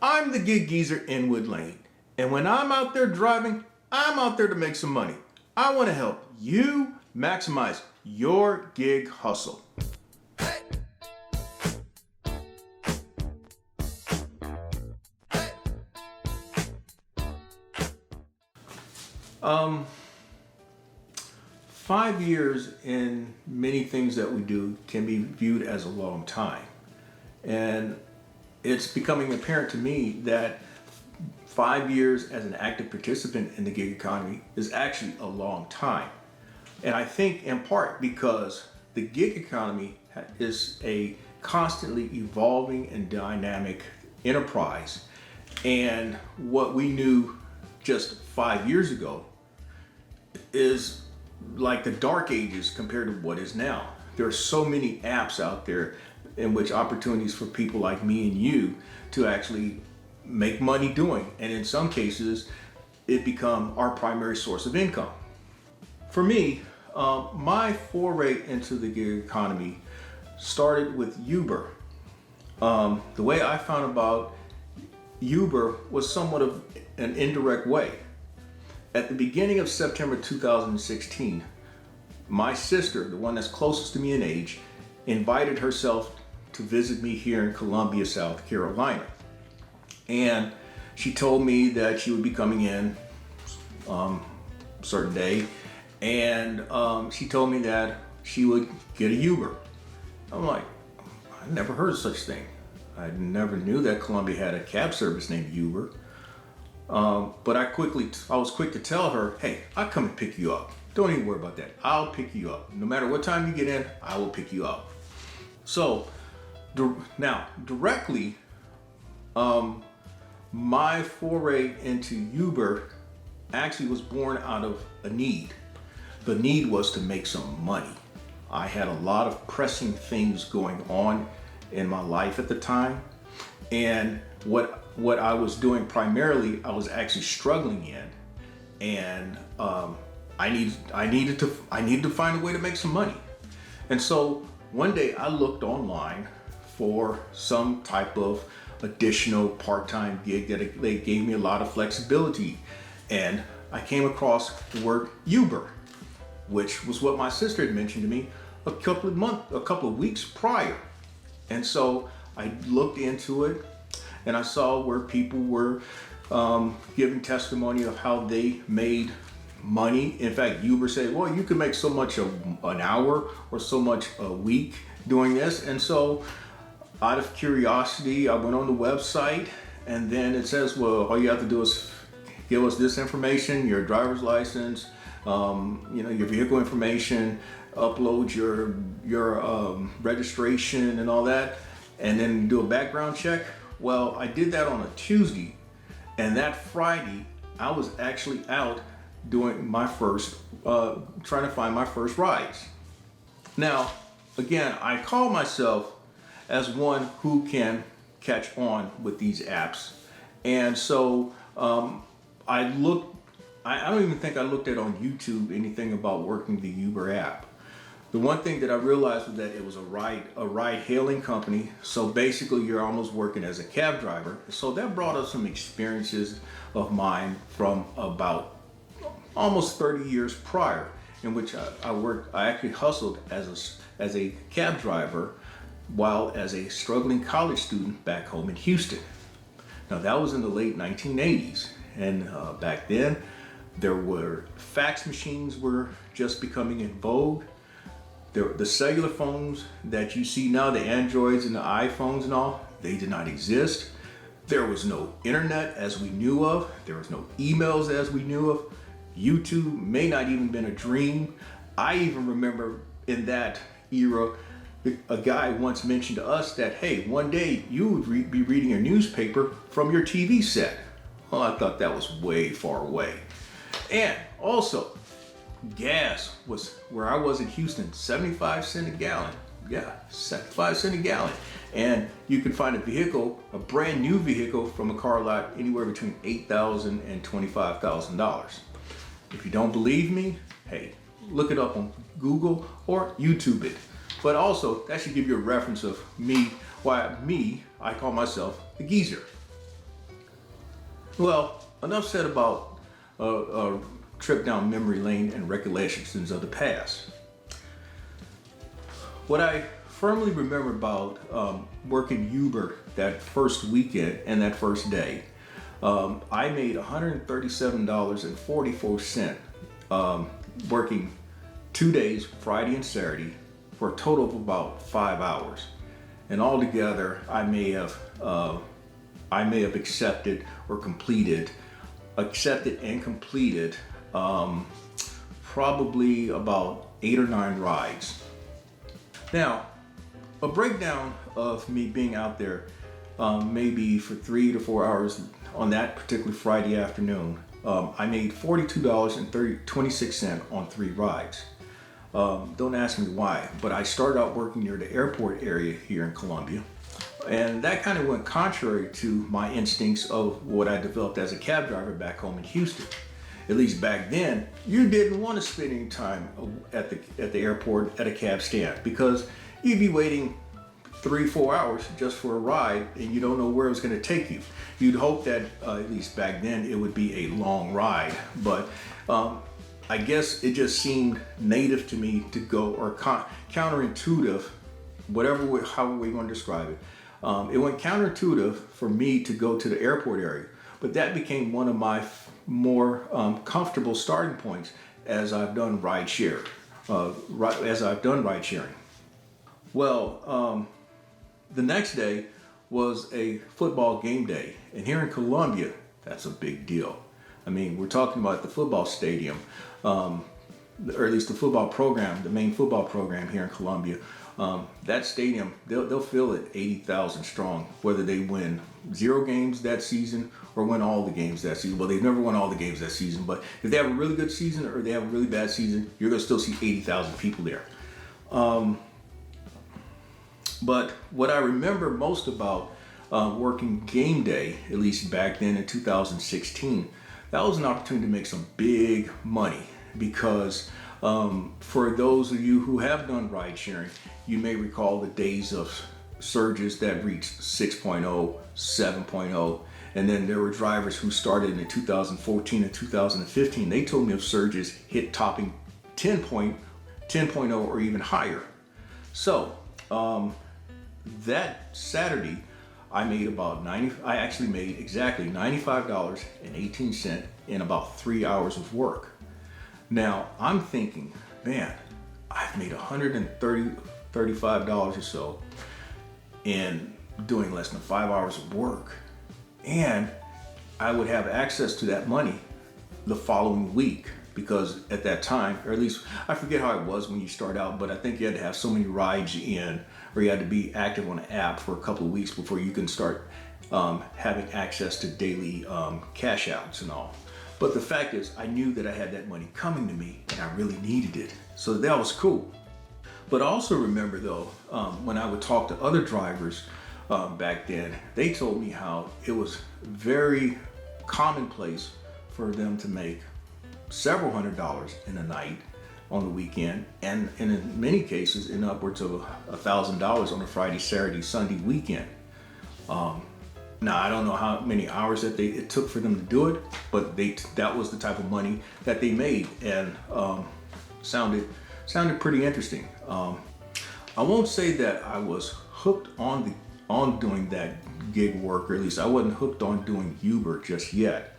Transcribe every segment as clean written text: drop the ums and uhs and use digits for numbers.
I'm the gig geezer in Wood Lane. And when I'm out there driving, I'm out there to make some money. I want to help you maximize your gig hustle. Um, 5 years in many things that we do can be viewed as a long time. And it's becoming apparent to me that 5 years as an active participant in the gig economy is actually a long time. And I think in part because the gig economy is a constantly evolving and dynamic enterprise. And what we knew just 5 years ago is like the dark ages compared to what is now. There are so many apps out there in which opportunities for people like me and you to actually make money doing, and in some cases it become our primary source of income. For me, my foray into the gig economy started with Uber. The way I found about Uber was somewhat of an indirect way. At the beginning of September 2016, my sister, the one that's closest to me in age, invited herself to visit me here in Columbia, South Carolina. And she told me that she would be coming in a certain day, and she told me that she would get a Uber. I'm like, I never heard of such thing. I never knew that Columbia had a cab service named Uber. But I was quick to tell her, hey, I'll come and pick you up. Don't even worry about that. I'll pick you up. No matter what time you get in, I will pick you up. So now directly, my foray into Uber actually was born out of a need. The need was to make some money. I had a lot of pressing things going on in my life at the time. And what I was doing primarily, I was actually struggling in, and I needed to find a way to make some money. And so one day I looked online for some type of additional part-time gig that they gave me a lot of flexibility, and I came across the word Uber, which was what my sister had mentioned to me a couple of weeks prior. And so I looked into it, and I saw where people were giving testimony of how they made money. In fact, Uber said, well, you can make so much an hour or so much a week doing this. And so out of curiosity, I went on the website, and then it says, well, all you have to do is give us this information, your driver's license, your vehicle information, upload your registration and all that, and then do a background check. Well, I did that on a Tuesday, and that Friday I was actually out doing my first, trying to find my first rides. Now, again, I call myself as one who can catch on with these apps, and so I don't even think I looked at on YouTube anything about working the Uber app. The one thing that I realized was that it was a ride hailing company. So basically you're almost working as a cab driver. So that brought up some experiences of mine from about almost 30 years prior, in which I actually hustled as a cab driver while as a struggling college student back home in Houston. Now that was in the late 1980s. And back then fax machines were just becoming in vogue. The cellular phones that you see now, the Androids and the iPhones and all, they did not exist. There was no internet as we knew of. There was no emails as we knew of. YouTube may not even been a dream. I even remember in that era, a guy once mentioned to us that, hey, one day you would be reading a newspaper from your TV set. Well, I thought that was way far away. And also, gas was, where I was in Houston, 75 cents a gallon. Yeah, 75 cents a gallon. And you could find a brand new vehicle from a car lot anywhere between $8,000 and $25,000. If you don't believe me, hey, look it up on Google or YouTube it. But also, that should give you a reference of me, I call myself the geezer. Well, enough said about a trip down memory lane and recollections of the past. What I firmly remember about working Uber that first weekend and that first day, I made $137.44 working 2 days, Friday and Saturday, for a total of about 5 hours. And altogether, I may have accepted and completed probably about 8 or 9 rides. Now, a breakdown of me being out there maybe for 3 to 4 hours on that particular Friday afternoon. I made $42.26 on 3 rides. Don't ask me why, but I started out working near the airport area here in Columbia. And that kind of went contrary to my instincts of what I developed as a cab driver back home in Houston. At least back then, you didn't want to spend any time at the airport at a cab stand because you'd be waiting 3-4 hours just for a ride and you don't know where it was going to take you. You'd hope that at least back then it would be a long ride, but I guess it just seemed native to me to go, or counterintuitive, however we want to describe it. It went counterintuitive for me to go to the airport area, but that became one of my more comfortable starting points as I've done ride sharing. Well, the next day was a football game day, and here in Columbia, that's a big deal. I mean, we're talking about the football stadium, or at least the football program, the main football program here in Columbia. That stadium, they'll fill it 80,000 strong, whether they win 0 games that season or win all the games that season. Well, they've never won all the games that season, but if they have a really good season or they have a really bad season, you're going to still see 80,000 people there. But what I remember most about working game day, at least back then in 2016, that was an opportunity to make some big money because for those of you who have done ride sharing, you may recall the days of surges that reached 6.0, 7.0, and then there were drivers who started in 2014 and 2015. They told me of surges hit topping 10.0 or even higher. So that Saturday, I actually made exactly $95.18 in about 3 hours of work. Now I'm thinking, man, I've made $135 or so in doing less than 5 hours of work, and I would have access to that money the following week because at that time, or at least I forget how it was when you start out, but I think you had to have so many rides in, or you had to be active on an app for a couple of weeks before you can start having access to daily cash outs and all. But the fact is, I knew that I had that money coming to me and I really needed it. So that was cool. But I also remember though, when I would talk to other drivers back then, they told me how it was very commonplace for them to make several $100s in a night on the weekend, and in many cases in upwards of $1,000 on a Friday, Saturday, Sunday weekend. Now I don't know how many hours that it took for them to do it, but that was the type of money that they made, and sounded pretty interesting. I won't say that I was hooked on doing that gig work, or at least I wasn't hooked on doing Uber just yet.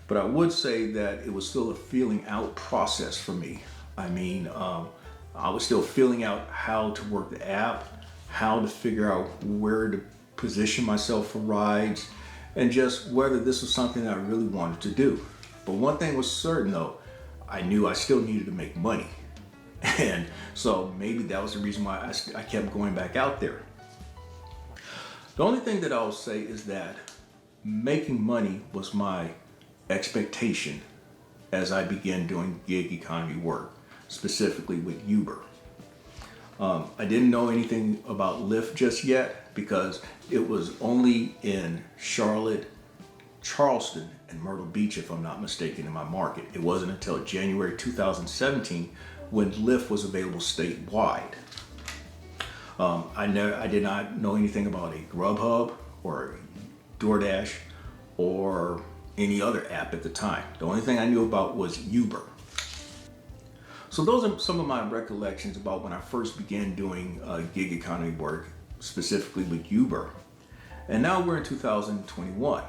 But I would say that it was still a feeling out process for me. I mean, I was still feeling out how to work the app, how to figure out where to position myself for rides, and just whether this was something that I really wanted to do. But one thing was certain though, I knew I still needed to make money. And so maybe that was the reason why I kept going back out there. The only thing that I'll say is that making money was my expectation as I began doing gig economy work, specifically with Uber. I didn't know anything about Lyft just yet because it was only in Charlotte, Charleston, and Myrtle Beach, if I'm not mistaken, in my market. It wasn't until January 2017 when Lyft was available statewide. I did not know anything about a Grubhub or DoorDash or any other app at the time. The only thing I knew about was Uber. So those are some of my recollections about when I first began doing gig economy work, specifically with Uber. And now we're in 2021.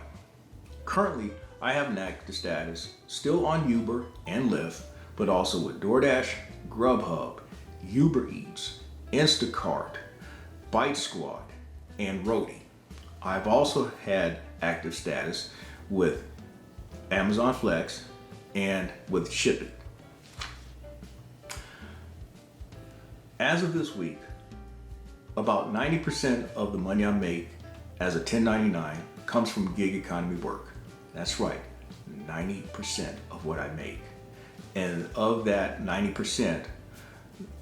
Currently, I have an active status still on Uber and Lyft, but also with DoorDash, Grubhub, Uber Eats, Instacart, Bite Squad, and Roadie. I've also had active status with Amazon Flex and with Ship It. As of this week, about 90% of the money I make as a 1099 comes from gig economy work. That's right, 90% of what I make. And of that 90%,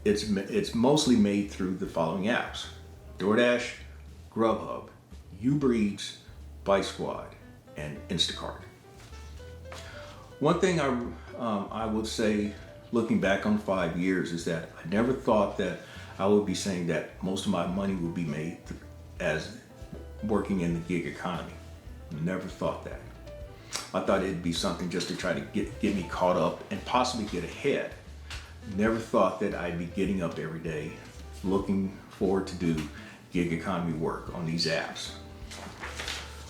it's mostly made through the following apps: DoorDash, Grubhub, Uber Eats, Bite Squad, and Instacart. One thing I would say, looking back on 5 years, is that I never thought that I would be saying that most of my money would be made as working in the gig economy. Never thought that. I thought it'd be something just to try to get me caught up and possibly get ahead. Never thought that I'd be getting up every day looking forward to do gig economy work on these apps.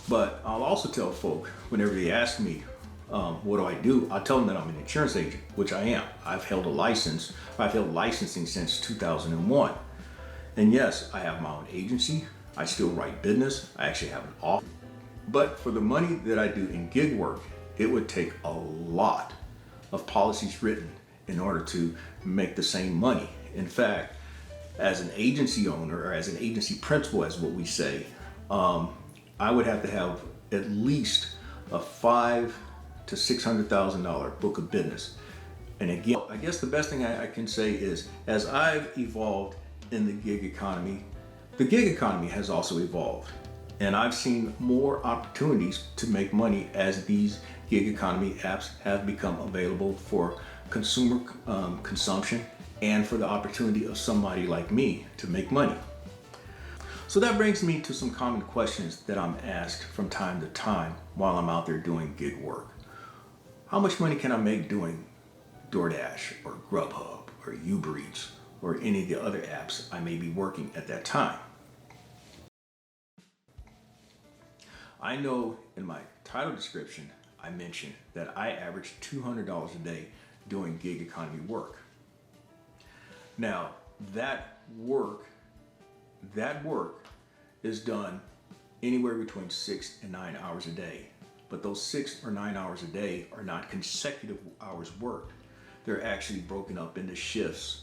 But I'll also tell folk, whenever they ask me, what do I do? I'll tell them that I'm an insurance agent, which I am. I've held licensing since 2001. And yes, I have my own agency. I still write business. I actually have an office. But for the money that I do in gig work, it would take a lot of policies written in order to make the same money. In fact, as an agency owner, or as an agency principal, as what we say, I would have to have at least a $500,000 to $600,000 book of business. And again, I guess the best thing I can say is, as I've evolved in the gig economy has also evolved. And I've seen more opportunities to make money as these gig economy apps have become available for consumer consumption, and for the opportunity of somebody like me to make money. So that brings me to some common questions that I'm asked from time to time while I'm out there doing gig work. How much money can I make doing DoorDash or Grubhub or Uber Eats or any of the other apps I may be working at that time? I know in my title description, I mentioned that I average $200 a day doing gig economy work. Now, that work is done anywhere between 6 and 9 hours a day. But those 6 or 9 hours a day are not consecutive hours worked. They're actually broken up into shifts,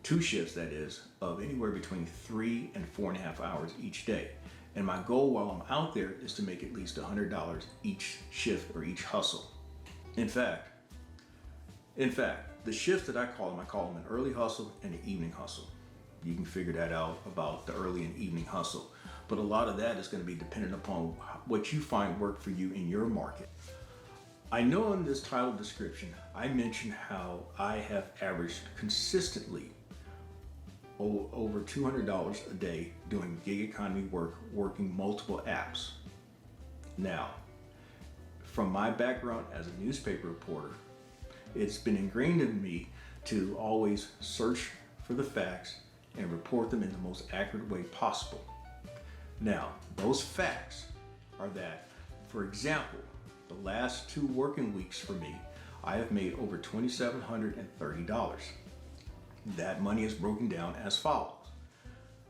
2 shifts that is, of anywhere between 3 and 4.5 hours each day. And my goal while I'm out there is to make at least $100 each shift or each hustle. In fact, the shifts that I call them an early hustle and an evening hustle. You can figure that out about the early and evening hustle. But a lot of that is going to be dependent upon what you find work for you in your market. I know in this title description, I mentioned how I have averaged consistently over $200 a day doing gig economy work, working multiple apps. Now, from my background as a newspaper reporter, it's been ingrained in me to always search for the facts and report them in the most accurate way possible. Now, those facts are that, for example, the last 2 working weeks for me, I have made over $2,730. That money is broken down as follows.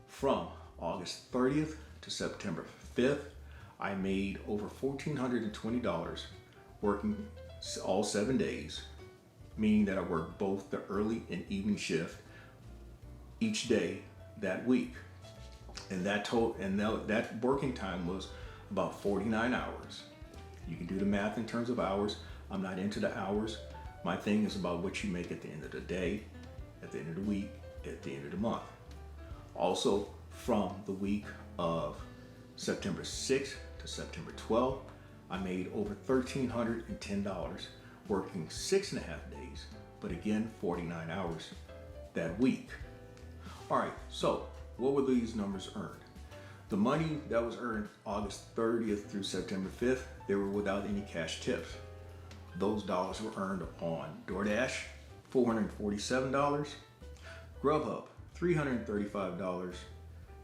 From August 30th to September 5th, I made over $1,420 working all 7 days, meaning that I worked both the early and evening shift each day that week. And that working time was about 49 hours. You can do the math in terms of hours. I'm not into the hours. My thing is about what you make at the end of the day, at the end of the week, at the end of the month. Also, from the week of September 6th to September 12th, I made over $1,310 working 6.5 days, but again, 49 hours that week. All right, so what were these numbers earned? The money that was earned August 30th through September 5th, they were without any cash tips. Those dollars were earned on DoorDash, $447, Grubhub, $335,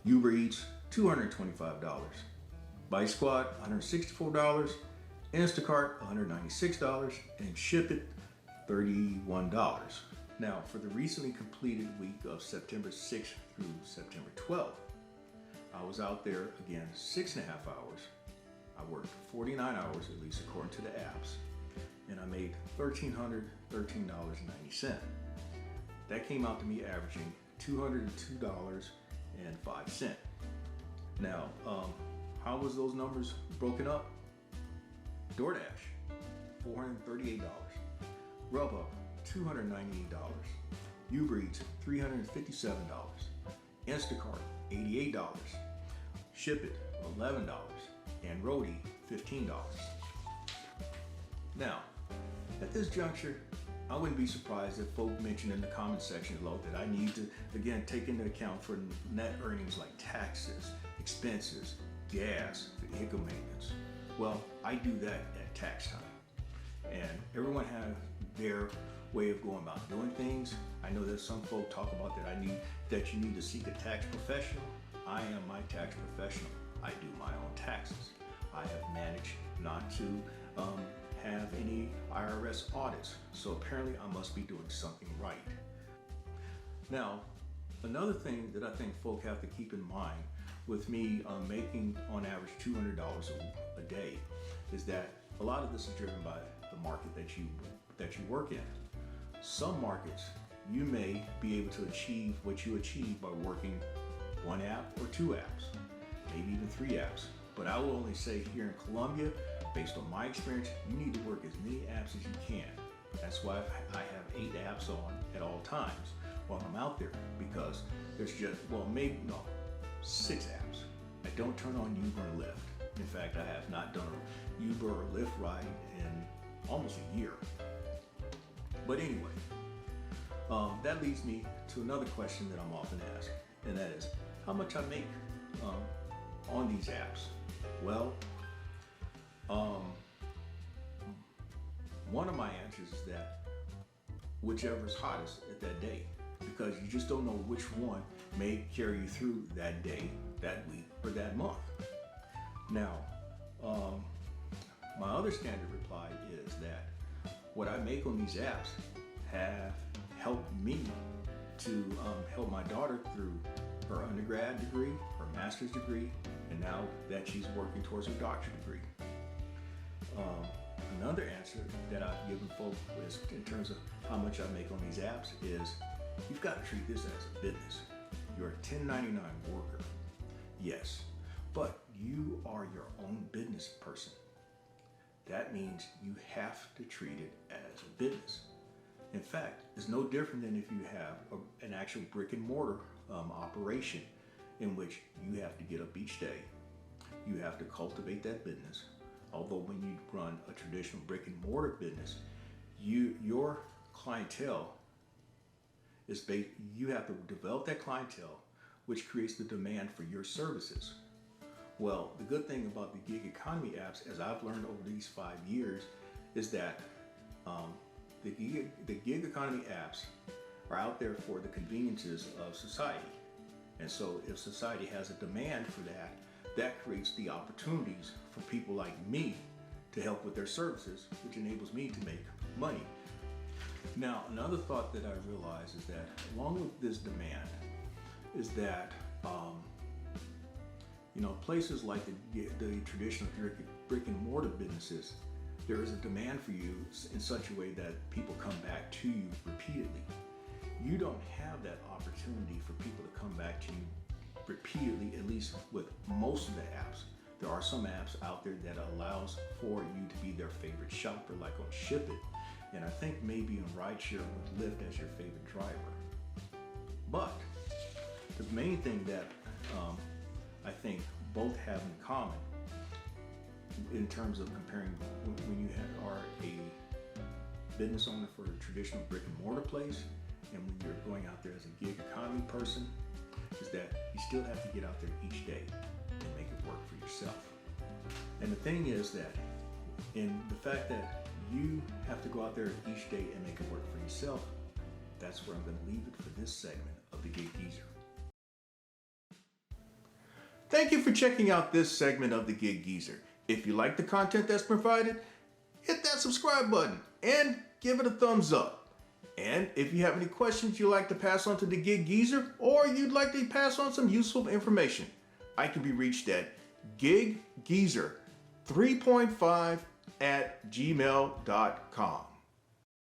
Uber Eats, $225, Bite Squad, $164, Instacart, $196, and Ship It, $31. Now, for the recently completed week of September 6th through September 12th, I was out there again 6.5 hours. I worked 49 hours at least according to the apps, and I made $1,313.90. That came out to me averaging $202.05. Now, how was those numbers broken up? DoorDash, $438. Grubhub, $298. Uber Eats, $357. Instacart, $88. Ship It, $11. And Roadie, $15. Now, at this juncture, I wouldn't be surprised if folk mention in the comment section below that I need to, again, take into account for net earnings like taxes, expenses, gas, vehicle maintenance. Well, I do that at tax time. And everyone has their way of going about doing things. I know that some folk talk about that you need to seek a tax professional. I am my tax professional. I do my own taxes. I have managed not to have any IRS audits, so apparently I must be doing something right. Now, another thing that I think folk have to keep in mind with me making on average $200 a day is that a lot of this is driven by the market that you work in. Some markets you may be able to achieve what you achieve by working one app or two apps, maybe even three apps. But I will only say here in Colombia, based on my experience, you need to work as many apps as you can. That's why I have 8 apps on at all times while I'm out there, because there's just, 6 apps. I don't turn on Uber and Lyft. In fact, I have not done a Uber or Lyft ride in almost a year. But anyway, that leads me to another question that I'm often asked, and that is how much I make on these apps. Well, one of my answers is that whichever is hottest at that day, because you just don't know which one may carry you through that day, that week, or that month. Now, my other standard reply is that what I make on these apps have helped me to help my daughter through her undergrad degree, her master's degree, and now that she's working towards her doctorate degree. Another answer that I've given folks is, in terms of how much I make on these apps, is you've got to treat this as a business. You're a 1099 worker, yes, but you are your own business person. That means you have to treat it as a business. In fact, it's no different than if you have an actual brick and mortar operation in which you have to get up each day. You have to cultivate that business. Although when you run a traditional brick and mortar business, your clientele is you have to develop that clientele, which creates the demand for your services. Well, the good thing about the gig economy apps, as I've learned over these 5 years, is that the gig economy apps are out there for the conveniences of society. And so if society has a demand for that, that creates the opportunities for people like me to help with their services, which enables me to make money. Now, another thought that I realize is that along with this demand is that places like the traditional brick and mortar businesses, there is a demand for you in such a way that people come back to you repeatedly. You don't have that opportunity for people to come back to you repeatedly, at least with most of the apps. There are some apps out there that allows for you to be their favorite shopper, like on Ship It, and I think maybe on rideshare with Lyft as your favorite driver. But the main thing that I think both have in common in terms of comparing when you are a business owner for a traditional brick and mortar place and when you're going out there as a gig economy person, is that you still have to get out there each day work for yourself. And the thing is that in the fact that you have to go out there each day and make it work for yourself, that's where I'm going to leave it for this segment of the Gig Geezer. Thank you for checking out this segment of the Gig Geezer. If you like the content that's provided, hit that subscribe button and give it a thumbs up. And if you have any questions you'd like to pass on to the Gig Geezer, or you'd like to pass on some useful information, I can be reached at giggeezer3.5@gmail.com.